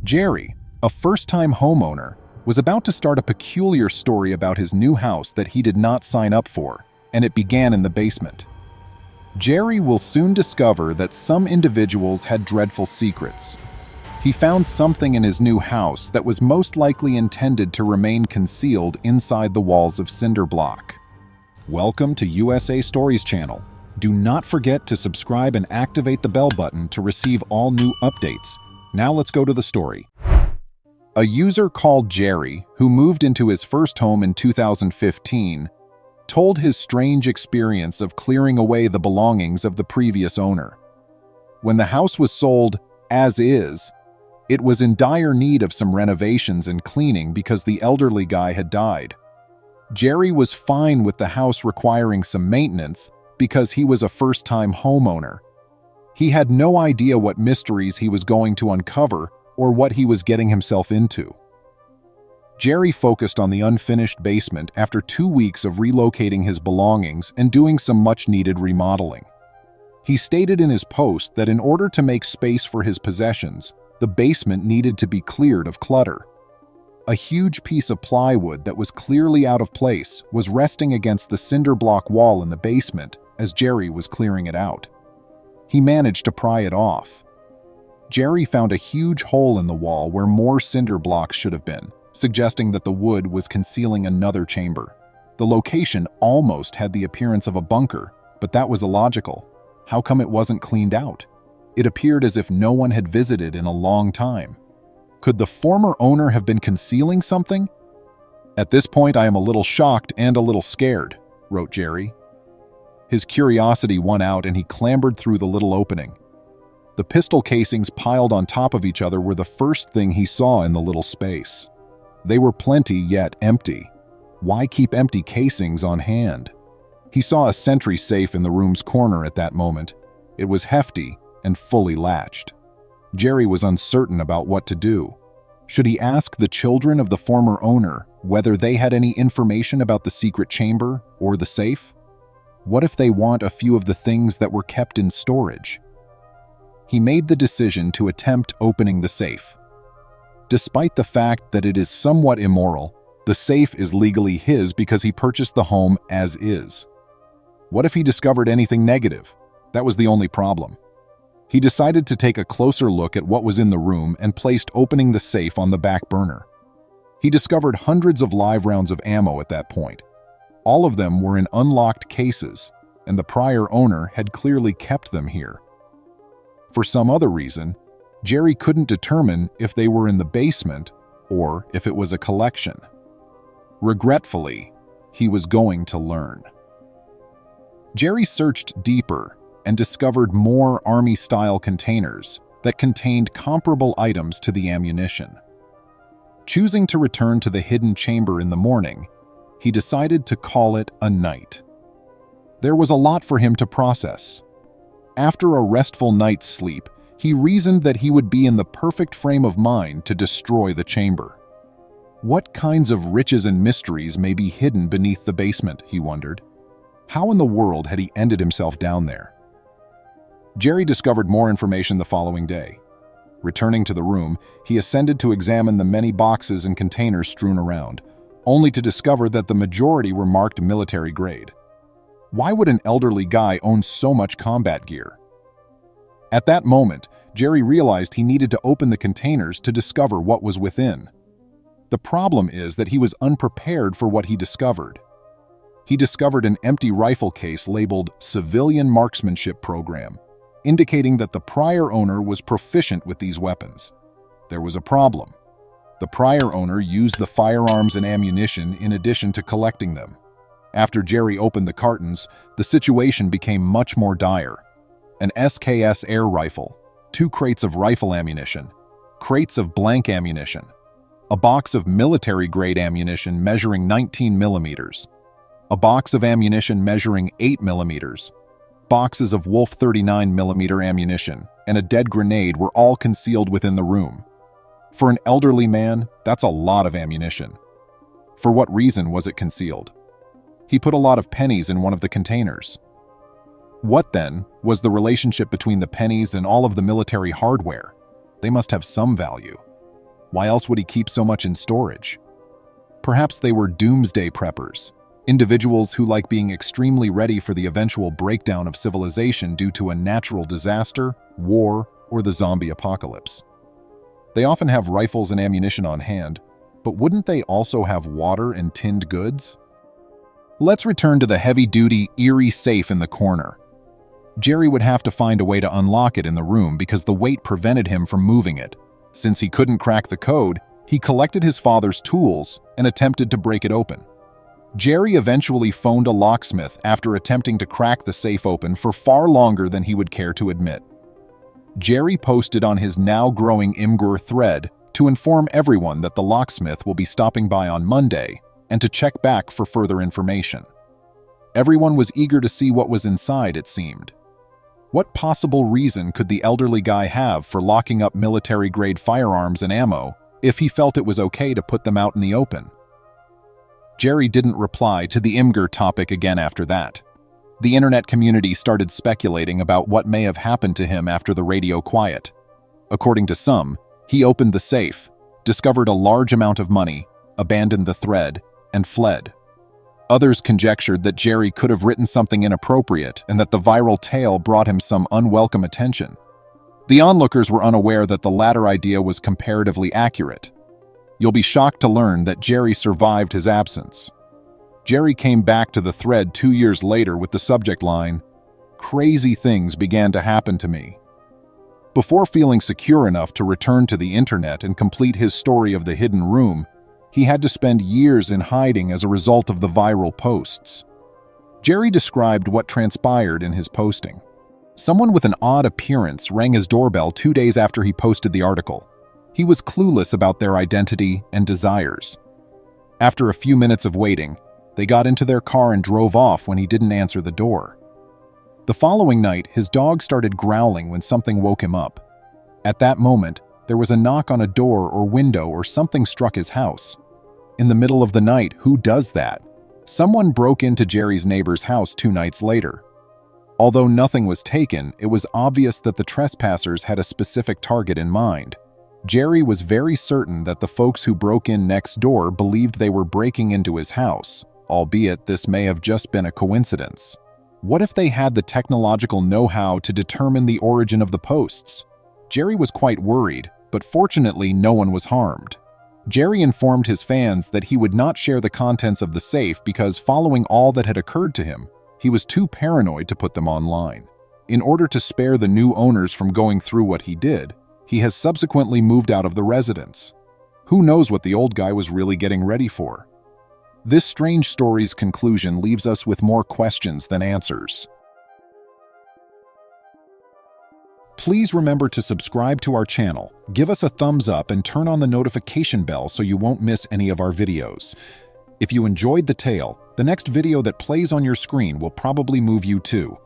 Jerry, a first-time homeowner, was about to start a peculiar story about his new house that he did not sign up for, and it began in the basement. Jerry will soon discover that some individuals had dreadful secrets. He found something in his new house that was most likely intended to remain concealed inside the walls of cinder block. Welcome to USA Stories channel. Do not forget to subscribe and activate the bell button to receive all new updates. Now let's go to the story. A user called Jerry, who moved into his first home in 2015, told his strange experience of clearing away the belongings of the previous owner. When the house was sold as is, it was in dire need of some renovations and cleaning because the elderly guy had died. Jerry was fine with the house requiring some maintenance because he was a first-time homeowner. He had no idea what mysteries he was going to uncover or what he was getting himself into. Jerry focused on the unfinished basement after 2 weeks of relocating his belongings and doing some much-needed remodeling. He stated in his post that in order to make space for his possessions, the basement needed to be cleared of clutter. A huge piece of plywood that was clearly out of place was resting against the cinder block wall in the basement as Jerry was clearing it out. He managed to pry it off. Jerry found a huge hole in the wall where more cinder blocks should have been, suggesting that the wood was concealing another chamber. The location almost had the appearance of a bunker, but that was illogical. How come it wasn't cleaned out? It appeared as if no one had visited in a long time. Could the former owner have been concealing something? At this point, I am a little shocked and a little scared, wrote Jerry. His curiosity won out and he clambered through the little opening. The pistol casings piled on top of each other were the first thing he saw in the little space. They were plenty yet empty. Why keep empty casings on hand? He saw a sentry safe in the room's corner at that moment. It was hefty and fully latched. Jerry was uncertain about what to do. Should he ask the children of the former owner whether they had any information about the secret chamber or the safe? What if they want a few of the things that were kept in storage? He made the decision to attempt opening the safe. Despite the fact that it is somewhat immoral, the safe is legally his because he purchased the home as is. What if he discovered anything negative? That was the only problem. He decided to take a closer look at what was in the room and placed opening the safe on the back burner. He discovered hundreds of live rounds of ammo at that point. All of them were in unlocked cases, and the prior owner had clearly kept them here. For some other reason, Jerry couldn't determine if they were in the basement or if it was a collection. Regretfully, he was going to learn. Jerry searched deeper and discovered more army-style containers that contained comparable items to the ammunition. Choosing to return to the hidden chamber in the morning, he decided to call it a night. There was a lot for him to process. After a restful night's sleep, he reasoned that he would be in the perfect frame of mind to destroy the chamber. What kinds of riches and mysteries may be hidden beneath the basement, he wondered. How in the world had he ended himself down there? Jerry discovered more information the following day. Returning to the room, he ascended to examine the many boxes and containers strewn around, only to discover that the majority were marked military grade. Why would an elderly guy own so much combat gear? At that moment, Jerry realized he needed to open the containers to discover what was within. The problem is that he was unprepared for what he discovered. He discovered an empty rifle case labeled Civilian Marksmanship Program, indicating that the prior owner was proficient with these weapons. There was a problem. The prior owner used the firearms and ammunition in addition to collecting them. After Jerry opened the cartons, the situation became much more dire. An SKS air rifle, 2 crates of rifle ammunition, crates of blank ammunition, a box of military-grade ammunition measuring 19 millimeters, a box of ammunition measuring 8 millimeters, boxes of Wolf 39 millimeter ammunition, and a dead grenade were all concealed within the room. For an elderly man, that's a lot of ammunition. For what reason was it concealed? He put a lot of pennies in one of the containers. What, then, was the relationship between the pennies and all of the military hardware? They must have some value. Why else would he keep so much in storage? Perhaps they were doomsday preppers, individuals who like being extremely ready for the eventual breakdown of civilization due to a natural disaster, war, or the zombie apocalypse. They often have rifles and ammunition on hand, but wouldn't they also have water and tinned goods? Let's return to the heavy-duty, eerie safe in the corner. Jerry would have to find a way to unlock it in the room because the weight prevented him from moving it. Since he couldn't crack the code, he collected his father's tools and attempted to break it open. Jerry eventually phoned a locksmith after attempting to crack the safe open for far longer than he would care to admit. Jerry posted on his now-growing Imgur thread to inform everyone that the locksmith will be stopping by on Monday and to check back for further information. Everyone was eager to see what was inside, it seemed. What possible reason could the elderly guy have for locking up military-grade firearms and ammo if he felt it was okay to put them out in the open? Jerry didn't reply to the Imgur topic again after that. The internet community started speculating about what may have happened to him after the radio quiet. According to some, he opened the safe, discovered a large amount of money, abandoned the thread, and fled. Others conjectured that Jerry could have written something inappropriate and that the viral tale brought him some unwelcome attention. The onlookers were unaware that the latter idea was comparatively accurate. You'll be shocked to learn that Jerry survived his absence. Jerry came back to the thread 2 years later with the subject line, "Crazy things began to happen to me." Before feeling secure enough to return to the internet and complete his story of the hidden room, he had to spend years in hiding as a result of the viral posts. Jerry described what transpired in his posting. Someone with an odd appearance rang his doorbell 2 days after he posted the article. He was clueless about their identity and desires. After a few minutes of waiting, they got into their car and drove off when he didn't answer the door. The following night, his dog started growling when something woke him up. At that moment, there was a knock on a door or window or something struck his house. In the middle of the night, who does that? Someone broke into Jerry's neighbor's house 2 nights later. Although nothing was taken, it was obvious that the trespassers had a specific target in mind. Jerry was very certain that the folks who broke in next door believed they were breaking into his house, albeit this may have just been a coincidence. What if they had the technological know-how to determine the origin of the posts? Jerry was quite worried, but fortunately no one was harmed. Jerry informed his fans that he would not share the contents of the safe because following all that had occurred to him, he was too paranoid to put them online. In order to spare the new owners from going through what he did, he has subsequently moved out of the residence. Who knows what the old guy was really getting ready for? This strange story's conclusion leaves us with more questions than answers. Please remember to subscribe to our channel, give us a thumbs up, and turn on the notification bell so you won't miss any of our videos. If you enjoyed the tale, the next video that plays on your screen will probably move you too.